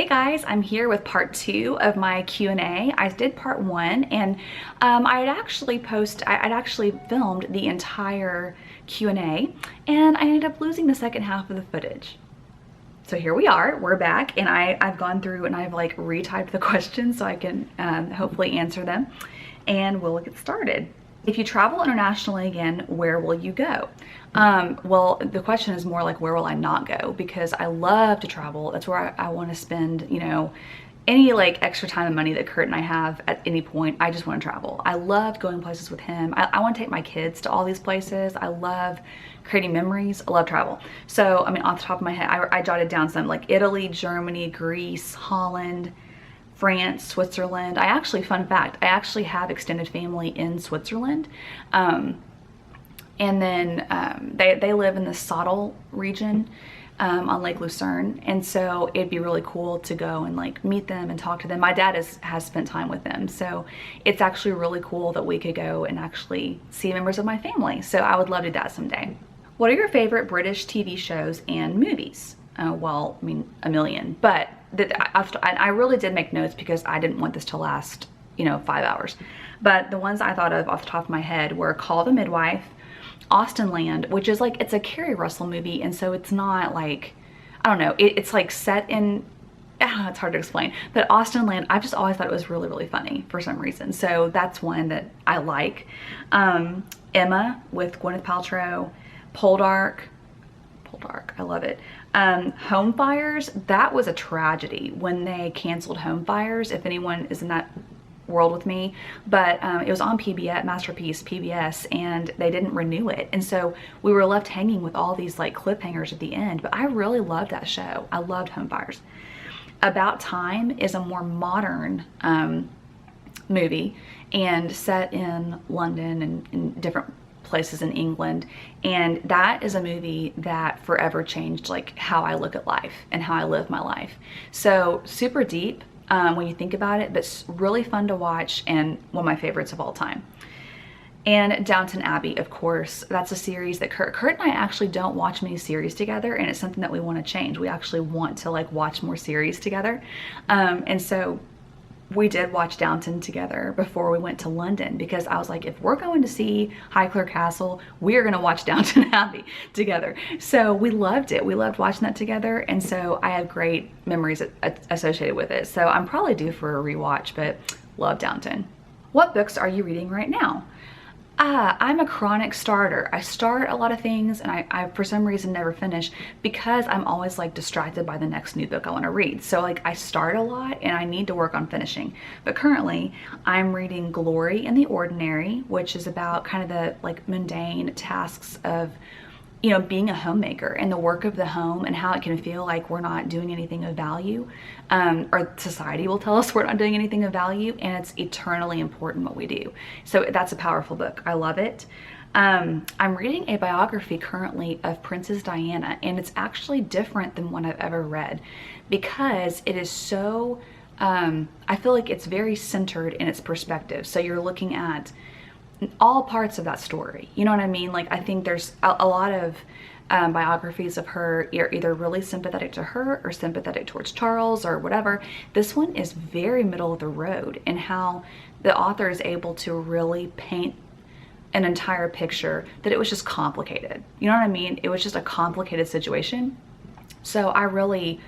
guys, I'm here with part 2 of my Q&A. I did part 1 and I'd actually filmed the entire Q&A and I ended up losing the second half of the footage. So here we are, we're back, and I've gone through and I've like retyped the questions so I can hopefully answer them, and we'll get started. If you travel internationally again, where will you go? Well, the question is more like, where will I not go? Because I love to travel. That's where I want to spend, you know, any like extra time and money that Kurt and I have at any point. I just want to travel. I love going places with him. I want to take my kids to all these places. I love creating memories. I love travel. So, I mean, off the top of my head, I jotted down some like Italy, Germany, Greece, Holland, France, Switzerland. Fun fact, I actually have extended family in Switzerland. And then they live in the Sottel region on Lake Lucerne. And so it'd be really cool to go and like meet them and talk to them. My dad has spent time with them. So it's actually really cool that we could go and actually see members of my family. So I would love to do that someday. What are your favorite British TV shows and movies? Well, I mean, a million, but I really did make notes because I didn't want this to last, you know, 5 hours. But the ones I thought of off the top of my head were Call the Midwife, Austenland, which is like, it's a Carrie Russell movie, and so it's not like, I don't know, it's like set in, it's hard to explain, but Austenland, I've just always thought it was really, really funny for some reason. So that's one that I like. Emma with Gwyneth Paltrow, Poldark, I love it. Home Fires, that was a tragedy when they canceled Home Fires, if anyone is in that world with me, but it was on PBS, Masterpiece PBS, and they didn't renew it, and so we were left hanging with all these like cliffhangers at the end. But I really loved that show. I loved Home Fires. About Time is a more modern movie and set in London and in different places in England, and that is a movie that forever changed like how I look at life and how I live my life. So super deep when you think about it, but really fun to watch and one of my favorites of all time. And Downton Abbey, of course, that's a series that Kurt and I actually don't watch many series together, and it's something that we want to change. We actually want to like watch more series together, and so we did watch Downton together before we went to London, because I was like, if we're going to see Highclere Castle, we're gonna watch Downton Abbey together. So we loved it. We loved watching that together, and so I have great memories associated with it. So I'm probably due for a rewatch, but love Downton. What books are you reading right now? I'm a chronic starter. I start a lot of things and I for some reason never finish, because I'm always like distracted by the next new book I want to read. So like I start a lot and I need to work on finishing. But currently I'm reading Glory in the Ordinary, which is about kind of the like mundane tasks of, you know, being a homemaker and the work of the home, and how it can feel like we're not doing anything of value, or society will tell us we're not doing anything of value, and it's eternally important what we do. So that's a powerful book. I love it. I'm reading a biography currently of Princess Diana, and it's actually different than one I've ever read, because it is so, I feel like it's very centered in its perspective. So you're looking at all parts of that story, you know what I mean? Like, I think there's a lot of biographies of her are either really sympathetic to her or sympathetic towards Charles or whatever. This one is very middle of the road, and how the author is able to really paint an entire picture that it was just complicated. You know what I mean? It was just a complicated situation. So I really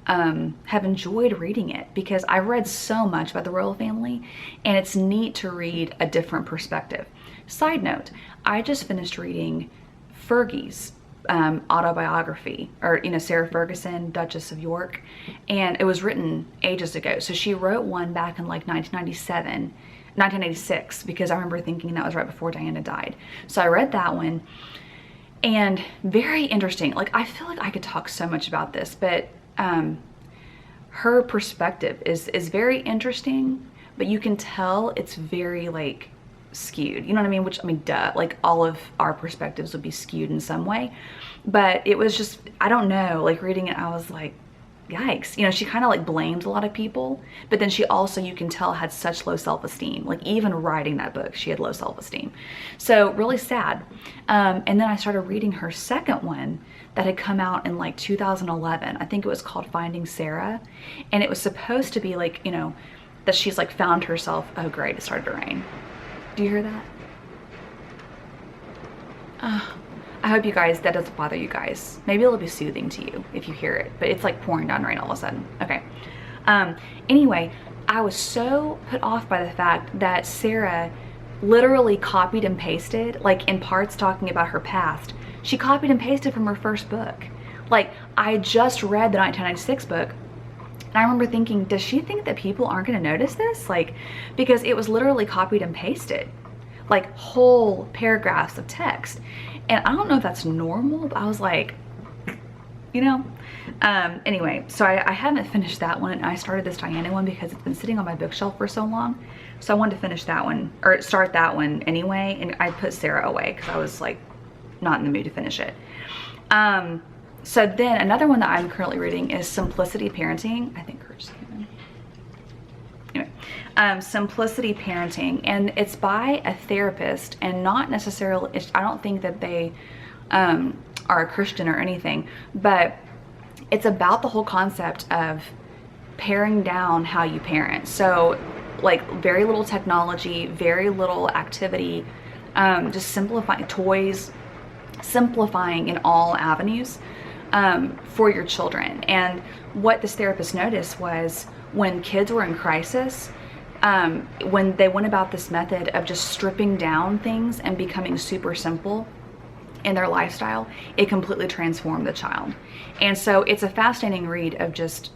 have enjoyed reading it, because I've read so much about the royal family, and it's neat to read a different perspective. Side note, I just finished reading Fergie's autobiography, or, you know, Sarah Ferguson, Duchess of York, and it was written ages ago. So she wrote one back in like 1986, because I remember thinking that was right before Diana died. So I read that one, and very interesting. Like, I feel like I could talk so much about this, but her perspective is very interesting, but you can tell it's very like skewed, you know what I mean? Which, I mean, duh, like all of our perspectives would be skewed in some way, but it was just, I don't know, like reading it, I was like, yikes. You know, she kind of like blamed a lot of people, but then she also, you can tell, had such low self-esteem. Like even writing that book, she had low self-esteem. So really sad. And then I started reading her second one that had come out in like 2011. I think it was called Finding Sarah. And it was supposed to be like, you know, that she's like found herself. Oh great, it started to rain. Do you hear that? I hope you guys, that doesn't bother you guys. Maybe it'll be soothing to you if you hear it, but it's like pouring down rain all of a sudden. Okay. Anyway, I was so put off by the fact that Sarah literally copied and pasted, like in parts talking about her past. She copied and pasted from her first book. Like I just read the 1996 book, and I remember thinking, does she think that people aren't gonna notice this? Like, because it was literally copied and pasted, like whole paragraphs of text. And I don't know if that's normal, but I was like, you know. Anyway, so I haven't finished that one. I started this Diana one because it's been sitting on my bookshelf for so long. So I wanted to finish that one, or start that one anyway. And I put Sarah away because I was like not in the mood to finish it. So then another one that I'm currently reading is Simplicity Parenting. I think Kurt just came in. Anyway, Simplicity Parenting, and it's by a therapist, and not necessarily, I don't think that they are a Christian or anything, but it's about the whole concept of paring down how you parent. So like very little technology, very little activity, just simplifying toys, simplifying in all avenues for your children. And what this therapist noticed was when kids were in crisis, when they went about this method of just stripping down things and becoming super simple in their lifestyle, it completely transformed the child. And so it's a fascinating read of just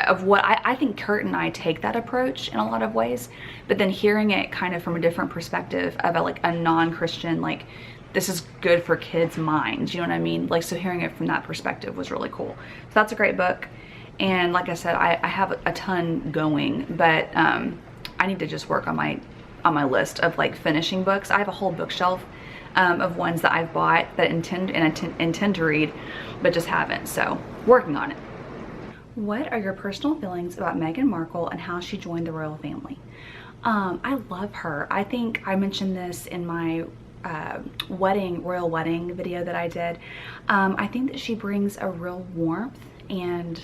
of what I think Kurt and I take that approach in a lot of ways, but then hearing it kind of from a different perspective of like a non-Christian, like this is good for kids' minds, you know what I mean? Like, so hearing it from that perspective was really cool. So that's a great book. And like I said, I have a ton going, but I need to just work on my list of like finishing books. I have a whole bookshelf of ones that I've bought that intend to read, but just haven't. So working on it. What are your personal feelings about Meghan Markle and how she joined the royal family? I love her. I think I mentioned this in my royal wedding video that I did. I think that she brings a real warmth and,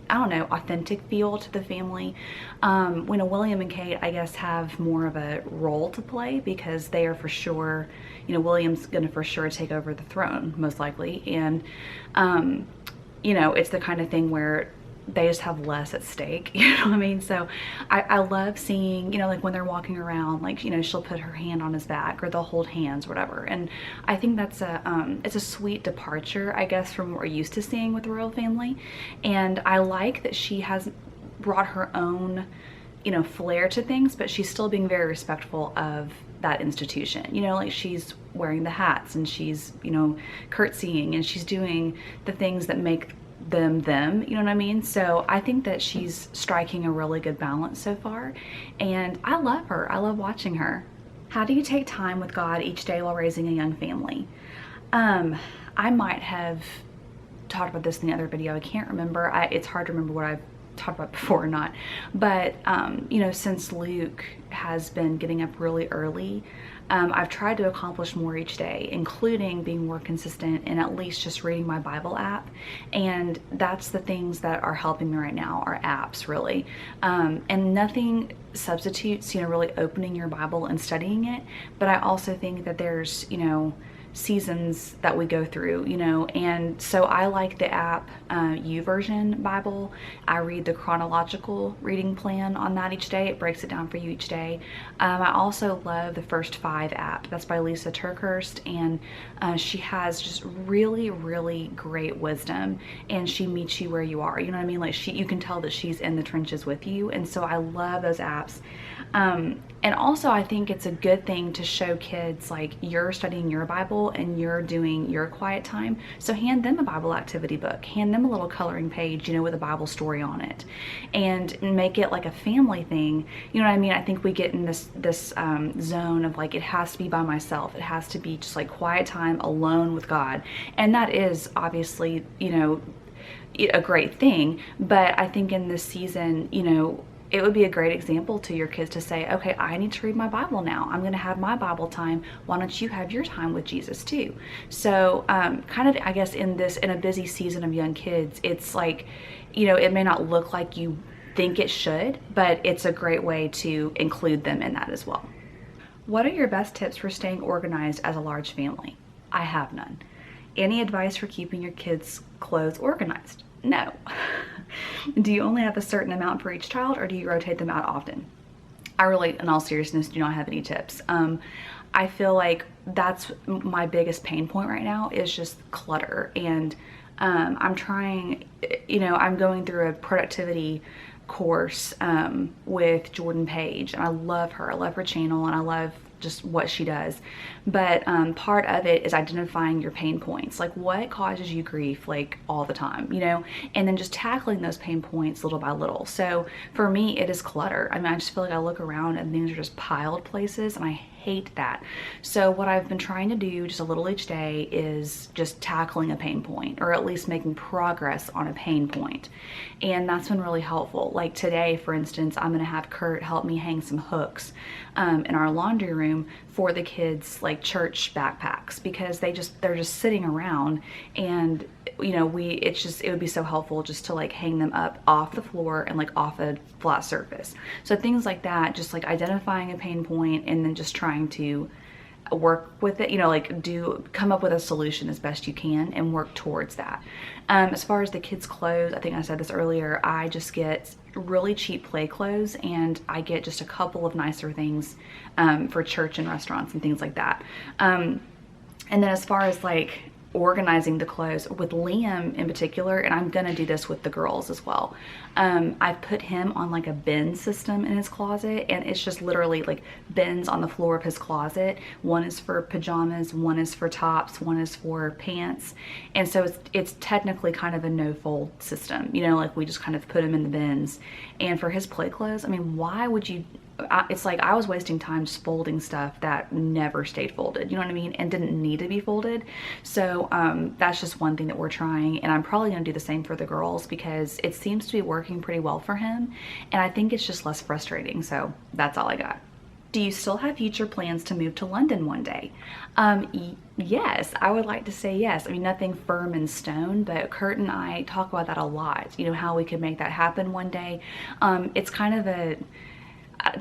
I don't know, authentic feel to the family. When William and Kate, I guess, have more of a role to play because they are for sure, you know, William's gonna for sure take over the throne, most likely. And, you know, it's the kind of thing where they just have less at stake, you know what I mean? So I love seeing, you know, like when they're walking around, like, you know, she'll put her hand on his back or they'll hold hands, whatever. And I think that's it's a sweet departure, I guess, from what we're used to seeing with the royal family. And I like that she has brought her own, you know, flair to things, but she's still being very respectful of that institution. You know, like she's wearing the hats and she's, you know, curtsying and she's doing the things that make them, you know what I mean? So I think that she's striking a really good balance so far, and I love her. I love watching her. How do you take time with God each day while raising a young family? I might have talked about this in the other video. I can't remember. It's hard to remember what I've talked about before or not, but you know, since Luke has been getting up really early, I've tried to accomplish more each day, including being more consistent and at least just reading my Bible app. And that's the things that are helping me right now, are apps, really. And nothing substitutes, you know, really opening your Bible and studying it. But I also think that there's, you know, seasons that we go through, you know, and so I like the app YouVersion Bible. I read the chronological reading plan on that each day. It breaks it down for you each day. I also love the First 5 app. That's by Lisa Turkhurst, and she has just really, really great wisdom, and she meets you where you are, you know what I mean? Like you can tell that she's in the trenches with you, and so I love those apps. And also I think it's a good thing to show kids, like, you're studying your Bible and you're doing your quiet time, so hand them a Bible activity book, hand them a little coloring page, you know, with a Bible story on it, and make it like a family thing, you know what I mean? I think we get in this zone of like, it has to be by myself, it has to be just like quiet time alone with God, and that is obviously, you know, a great thing. But I think in this season, you know, it would be a great example to your kids to say, okay, I need to read my Bible now. I'm going to have my Bible time. Why don't you have your time with Jesus too? So kind of, I guess, in a busy season of young kids, it's like, you know, it may not look like you think it should, but it's a great way to include them in that as well. What are your best tips for staying organized as a large family? I have none. Any advice for keeping your kids' clothes organized? No. Do you only have a certain amount for each child, or do you rotate them out often? I really, in all seriousness, do not have any tips. I feel like that's my biggest pain point right now, is just clutter. And I'm trying, you know, I'm going through a productivity course with Jordan Page, and I love her. I love her channel, and I love just what she does. But part of it is identifying your pain points, like what causes you grief like all the time, you know, and then just tackling those pain points little by little. So for me, it is clutter. I mean, I just feel like I look around and things are just piled places, and I hate that. So what I've been trying to do just a little each day is just tackling a pain point, or at least making progress on a pain point. And that's been really helpful. Like today, for instance, I'm gonna have Kurt help me hang some hooks in our laundry room for the kids' like church backpacks, because they're just sitting around, and you know, it would be so helpful just to like hang them up off the floor and like off a flat surface. So things like that, just like identifying a pain point and then just trying to work with it, you know, like come up with a solution as best you can and work towards that. As far as the kids' clothes, I think I said this earlier, I just get really cheap play clothes, and I get just a couple of nicer things for church and restaurants and things like that. And then as far as like organizing the clothes with Liam in particular, and I'm gonna do this with the girls as well, I've put him on like a bin system in his closet, and it's just literally like bins on the floor of his closet. One is for pajamas, one is for tops, one is for pants, and so it's technically kind of a no fold system, you know, like we just kind of put him in the bins. And for his play clothes, I mean, why would you, it's like I was wasting time just folding stuff that never stayed folded, you know what I mean, and didn't need to be folded. So that's just one thing that we're trying, and I'm probably gonna do the same for the girls, because it seems to be working pretty well for him, and I think it's just less frustrating. So that's all I got. Do you still have future plans to move to London one day? Yes, I would like to say yes. I mean, nothing firm in stone, but Kurt and I talk about that a lot, you know, how we could make that happen one day. It's kind of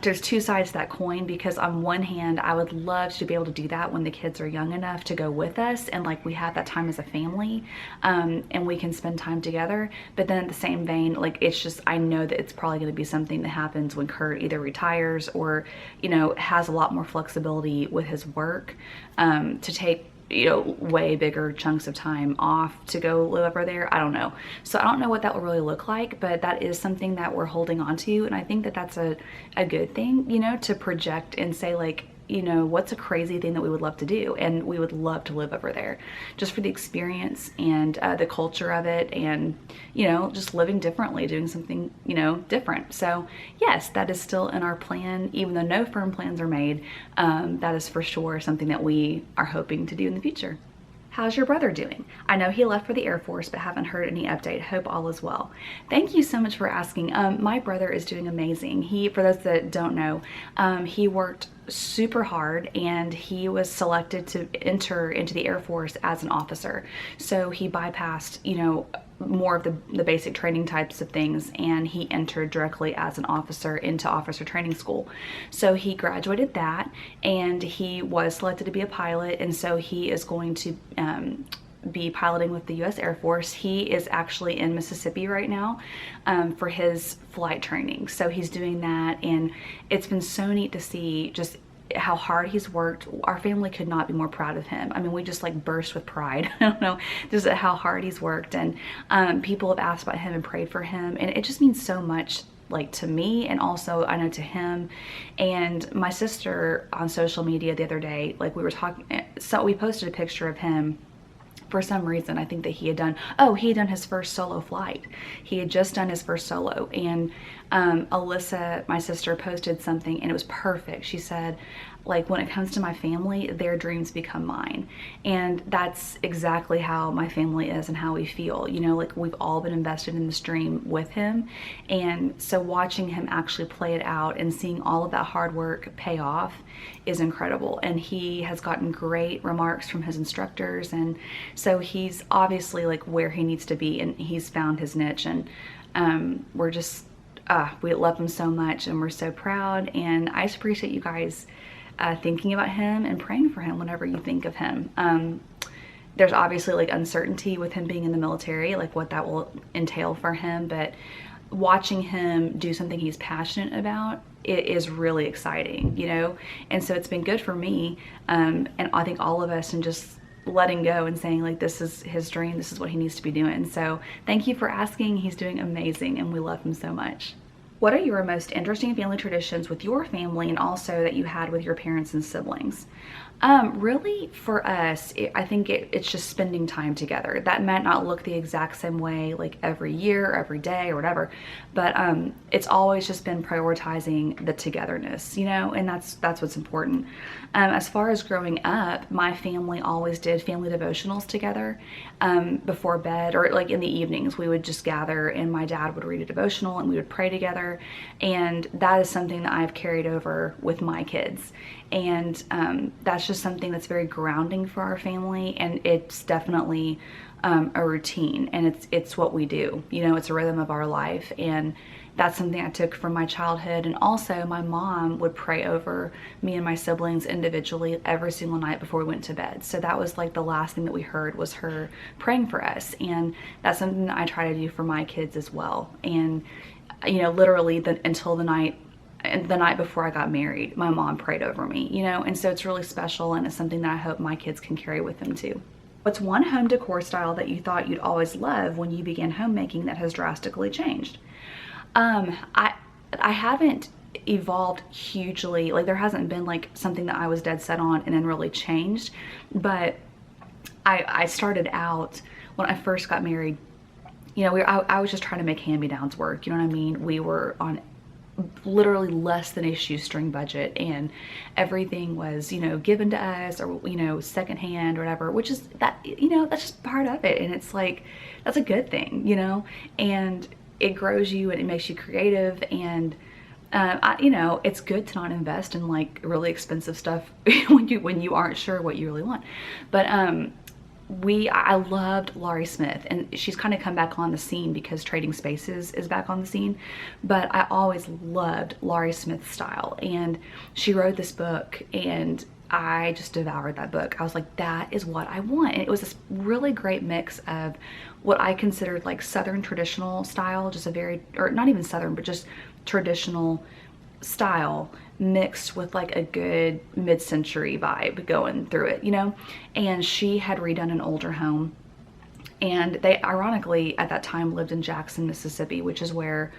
there's two sides to that coin, because on one hand, I would love to be able to do that when the kids are young enough to go with us, and like we have that time as a family, and we can spend time together. But then at the same vein, like it's just, I know that it's probably going to be something that happens when Kurt either retires or, you know, has a lot more flexibility with his work, to take, you know, way bigger chunks of time off to go live over there. I don't know. So I don't know what that will really look like, but that is something that we're holding on to. And I think that that's a good thing, you know, to project and say like, you know, what's a crazy thing that we would love to do, and we would love to live over there just for the experience and the culture of it, and you know, just living differently, doing something, you know, different. So yes, that is still in our plan, even though no firm plans are made. That is for sure something that we are hoping to do in the future. How's your brother doing? I know he left for the Air Force, but haven't heard any update. Hope all is well. Thank you so much for asking. My brother is doing amazing. For those that don't know, he worked super hard, and he was selected to enter into the Air Force as an officer. So he bypassed, you know, more of the basic training types of things, and he entered directly as an officer into officer training school. So he graduated that, and he was selected to be a pilot, and so he is going to be piloting with the U.S. Air Force. He is actually in Mississippi right now for his flight training. So he's doing that, and it's been so neat to see just how hard he's worked. Our family could not be more proud of him. I mean, we just like burst with pride. I don't know, just at how hard he's worked, and people have asked about him and prayed for him, and it just means so much, like to me, and also I know to him. And my sister on social media the other day, like we were talking, so we posted a picture of him. For some reason, I think that he had done his first solo flight. He had just done his first solo, and Alyssa, my sister, posted something, and it was perfect. She said, like when it comes to my family, their dreams become mine. And that's exactly how my family is and how we feel. You know, like we've all been invested in this dream with him. And so watching him actually play it out and seeing all of that hard work pay off is incredible. And he has gotten great remarks from his instructors. And so he's obviously like where he needs to be, and he's found his niche. And we're just, we love him so much, and we're so proud. And I just appreciate you guys thinking about him and praying for him whenever you think of him. There's obviously like uncertainty with him being in the military, like what that will entail for him, but watching him do something he's passionate about, it is really exciting, you know? And so it's been good for me, and I think all of us, and just letting go and saying like, this is his dream, this is what he needs to be doing. So thank you for asking. He's doing amazing, and we love him so much. What are your most interesting family traditions with your family, and also that you had with your parents and siblings? Really for us, I think it's just spending time together. That might not look the exact same way like every year or every day or whatever, but it's always just been prioritizing the togetherness, you know, and that's what's important. As far as growing up, my family always did family devotionals together before bed, or like in the evenings. We would just gather and my dad would read a devotional and we would pray together. And that is something that I've carried over with my kids. And that's just something that's very grounding for our family, and it's definitely a routine, and it's what we do, you know, it's a rhythm of our life. And that's something I took from my childhood. And also my mom would pray over me and my siblings individually every single night before we went to bed. So that was like the last thing that we heard, was her praying for us. And that's something that I try to do for my kids as well. And you know, literally until the night before I got married, my mom prayed over me, you know, and so it's really special, and it's something that I hope my kids can carry with them too. What's one home decor style that you thought you'd always love when you began homemaking that has drastically changed? I haven't evolved hugely, like there hasn't been like something that I was dead set on and then really changed, but I started out when I first got married, you know, I was just trying to make hand-me-downs work, you know what I mean? We were on literally less than a shoestring budget, and everything was, you know, given to us, or, you know, secondhand or whatever, which is that, you know, that's just part of it. And it's like, that's a good thing, you know, and it grows you and it makes you creative. And you know, it's good to not invest in like really expensive stuff when you aren't sure what you really want. But I loved Laurie Smith, and she's kind of come back on the scene because Trading Spaces is back on the scene, but I always loved Laurie Smith's style. And she wrote this book, and I just devoured that book. I was like, that is what I want. And it was this really great mix of what I considered like Southern traditional style, just a very, or not even Southern, but just traditional style mixed with like a good mid-century vibe going through it, you know. And she had redone an older home, and they ironically at that time lived in Jackson, Mississippi, which is where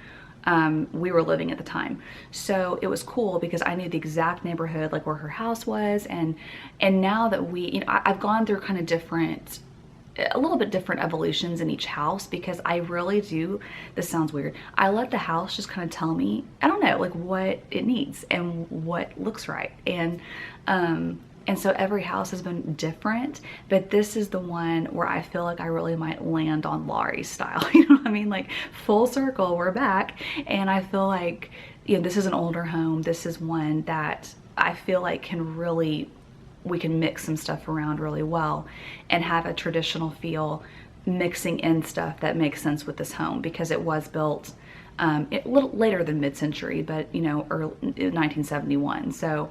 we were living at the time. So it was cool because I knew the exact neighborhood, like where her house was. And now that we, you know, I've gone through kind of a little bit different evolutions in each house, because I really do, this sounds weird, I let the house just kind of tell me, I don't know, like what it needs and what looks right. And so every house has been different, but this is the one where I feel like I really might land on Laurie's style. You know what I mean? Like full circle, we're back. And I feel like, you know, this is an older home. This is one that I feel like we can mix some stuff around really well and have a traditional feel, mixing in stuff that makes sense with this home, because it was built a little later than mid-century, but you know, early 1971. So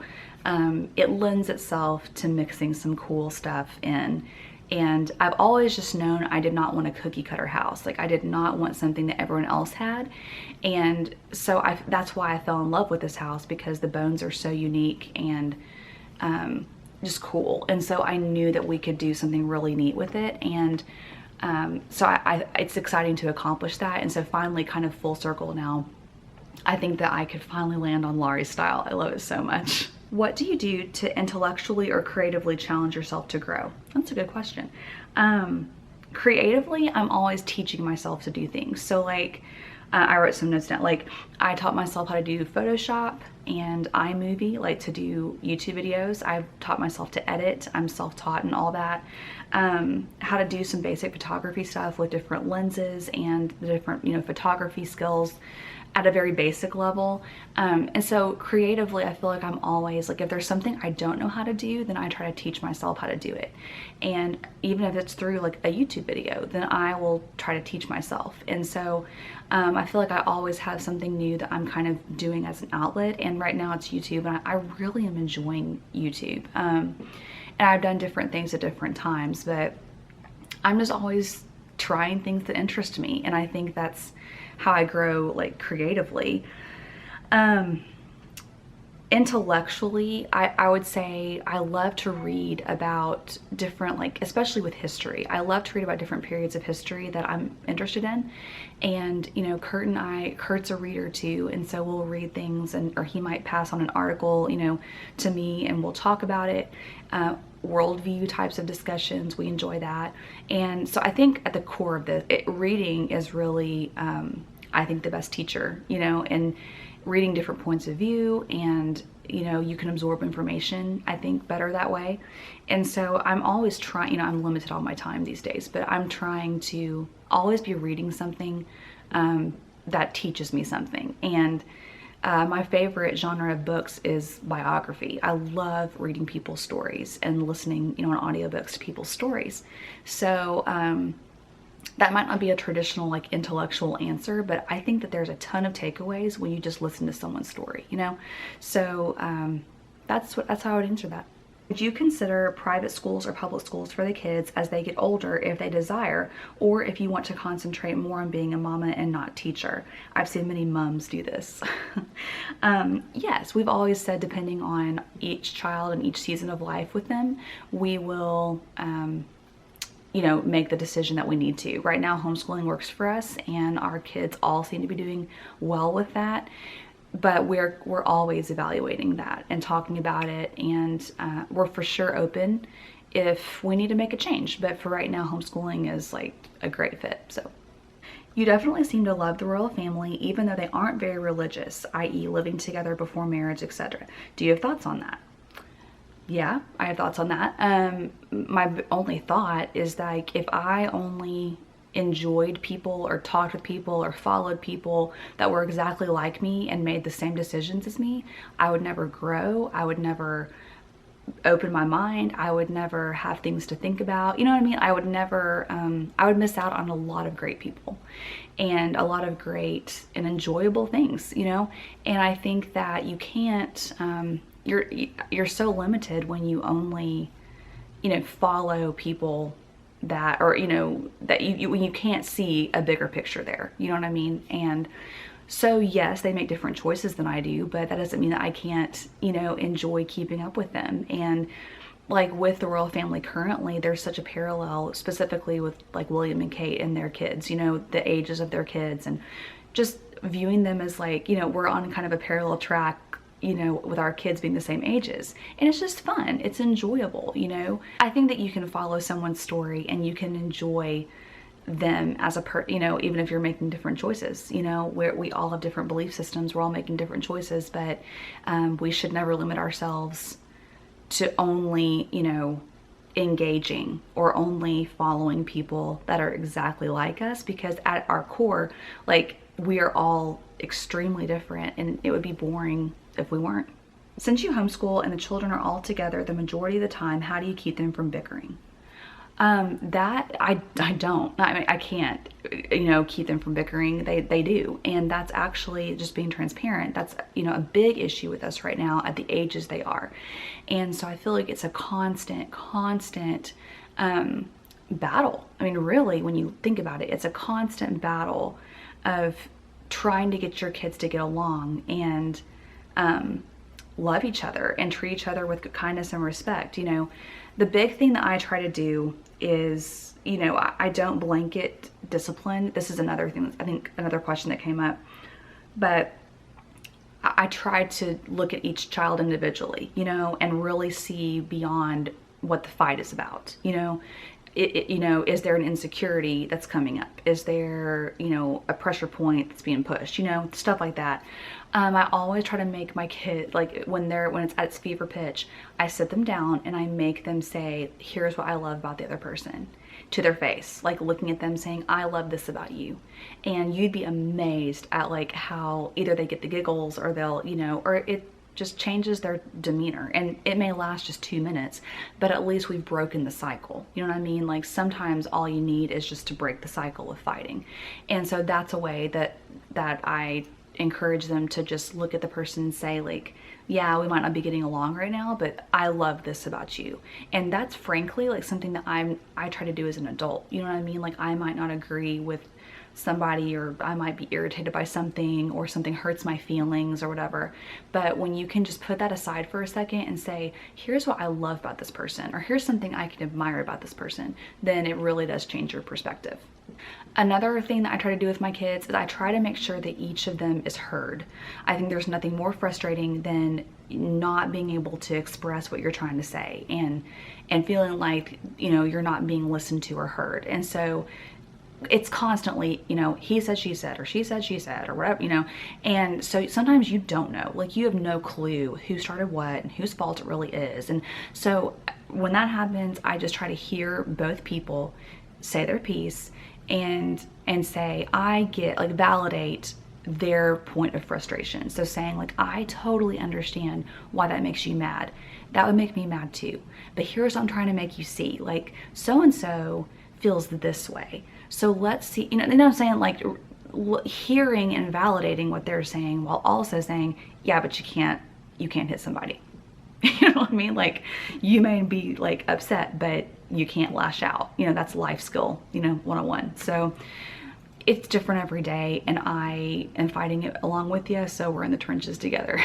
it lends itself to mixing some cool stuff in. And I've always just known I did not want a cookie cutter house. Like I did not want something that everyone else had. And so that's why I fell in love with this house, because the bones are so unique and just cool. And so I knew that we could do something really neat with it. And so it's exciting to accomplish that. And so finally, kind of full circle now, I think that I could finally land on Laurie's style. I love it so much. What do you do to intellectually or creatively challenge yourself to grow? That's a good question. Creatively, I'm always teaching myself to do things. So like, I wrote some notes down. Like, I taught myself how to do Photoshop and iMovie, like to do YouTube videos. I've taught myself to edit. I'm self-taught and all that. How to do some basic photography stuff with different lenses and the different, you know, photography skills at a very basic level. And so creatively, I feel like I'm always like, if there's something I don't know how to do, then I try to teach myself how to do it. And even if it's through like a YouTube video, then I will try to teach myself. And so I feel like I always have something new that I'm kind of doing as an outlet. And right now it's YouTube, and I really am enjoying YouTube. And I've done different things at different times, but I'm just always trying things that interest me. And I think that's how I grow, like, creatively. Intellectually, I would say I love to read about different, like, especially with history. I love to read about different periods of history that I'm interested in. And, you know, Kurt's a reader too, and so we'll read things, or he might pass on an article, you know, to me, and we'll talk about it. Worldview types of discussions, we enjoy that. And so I think at the core of this, reading is really, I think, the best teacher, you know, and reading different points of view, and, you know, you can absorb information, I think, better that way. And so I'm always trying, you know, I'm limited on my time these days, but I'm trying to always be reading something that teaches me something. And my favorite genre of books is biography. I love reading people's stories and listening, you know, on audiobooks to people's stories. So that might not be a traditional, like, intellectual answer, but I think that there's a ton of takeaways when you just listen to someone's story, you know? So that's how I would answer that. Would you consider private schools or public schools for the kids as they get older if they desire, or if you want to concentrate more on being a mama and not teacher? I've seen many mums do this. Yes, we've always said, depending on each child and each season of life with them, we will, you know, make the decision that we need to. Right now, homeschooling works for us, and our kids all seem to be doing well with that. But we're always evaluating that and talking about it, and we're for sure open if we need to make a change. But for right now, homeschooling is like a great fit. So you definitely seem to love the royal family, even though they aren't very religious, i.e. living together before marriage, etc. Do you have thoughts on that? Yeah, I have thoughts on that. My only thought is that, like, if I only enjoyed people or talked with people or followed people that were exactly like me and made the same decisions as me, I would never grow. I would never open my mind. I would never have things to think about. You know what I mean? I would never, I would miss out on a lot of great people and a lot of great and enjoyable things, you know? And I think that you can't, you're so limited when you only, you know, follow people that, or, you know, that when you can't see a bigger picture there, you know what I mean? And so yes, they make different choices than I do, but that doesn't mean that I can't, you know, enjoy keeping up with them. And like with the royal family currently, there's such a parallel, specifically with like William and Kate and their kids, you know, the ages of their kids, and just viewing them as, like, you know, we're on kind of a parallel track, you know, with our kids being the same ages. And it's just fun. It's enjoyable, you know? I think that you can follow someone's story and you can enjoy them as a you know, even if you're making different choices, you know, where we all have different belief systems, we're all making different choices, but we should never limit ourselves to only, you know, engaging or only following people that are exactly like us, because at our core, like, we are all extremely different, and it would be boring if we weren't. Since you homeschool and the children are all together the majority of the time, how do you keep them from bickering? That I don't. I mean, I can't, you know, keep them from bickering. They do. And that's actually, just being transparent, that's, you know, a big issue with us right now at the ages they are. And so I feel like it's a constant battle. I mean, really, when you think about it, it's a constant battle of trying to get your kids to get along and love each other and treat each other with kindness and respect. You know, the big thing that I try to do is, you know, I don't blanket discipline. This is another thing, I think, another question that came up, but I try to look at each child individually, you know, and really see beyond what the fight is about, you know. you know, is there an insecurity that's coming up? Is there, you know, a pressure point that's being pushed? You know, stuff like that. I always try to make my kid, like when it's at its fever pitch, I sit them down and I make them say, here's what I love about the other person, to their face, like looking at them saying, I love this about you. And you'd be amazed at like how either they get the giggles or they'll, you know, or it just changes their demeanor. And it may last just 2 minutes, but at least we've broken the cycle. You know what I mean? Like sometimes all you need is just to break the cycle of fighting. And so that's a way that I encourage them to just look at the person and say like, yeah, we might not be getting along right now, but I love this about you. And that's frankly like something that I try to do as an adult. You know what I mean? Like I might not agree with somebody, or I might be irritated by something, or something hurts my feelings or whatever. But when you can just put that aside for a second and say, here's what I love about this person, or here's something I can admire about this person, then it really does change your perspective. Another thing that I try to do with my kids is I try to make sure that each of them is heard. I think there's nothing more frustrating than not being able to express what you're trying to say and feeling like, you know, you're not being listened to or heard. And so it's constantly, you know, he said, she said, or she said, or whatever, you know. And so sometimes you don't know, like you have no clue who started what and whose fault it really is. And so when that happens, I just try to hear both people say their piece and say, I get, like, validate their point of frustration. So saying like, I totally understand why that makes you mad. That would make me mad too. But here's what I'm trying to make you see. Like, so-and-so feels this way. So let's see, you know what I'm saying? Like hearing and validating what they're saying while also saying, yeah, but you can't hit somebody. You know what I mean? Like you may be like upset, but you can't lash out. You know, that's life skill, you know, 101. So it's different every day and I am fighting it along with you. So we're in the trenches together.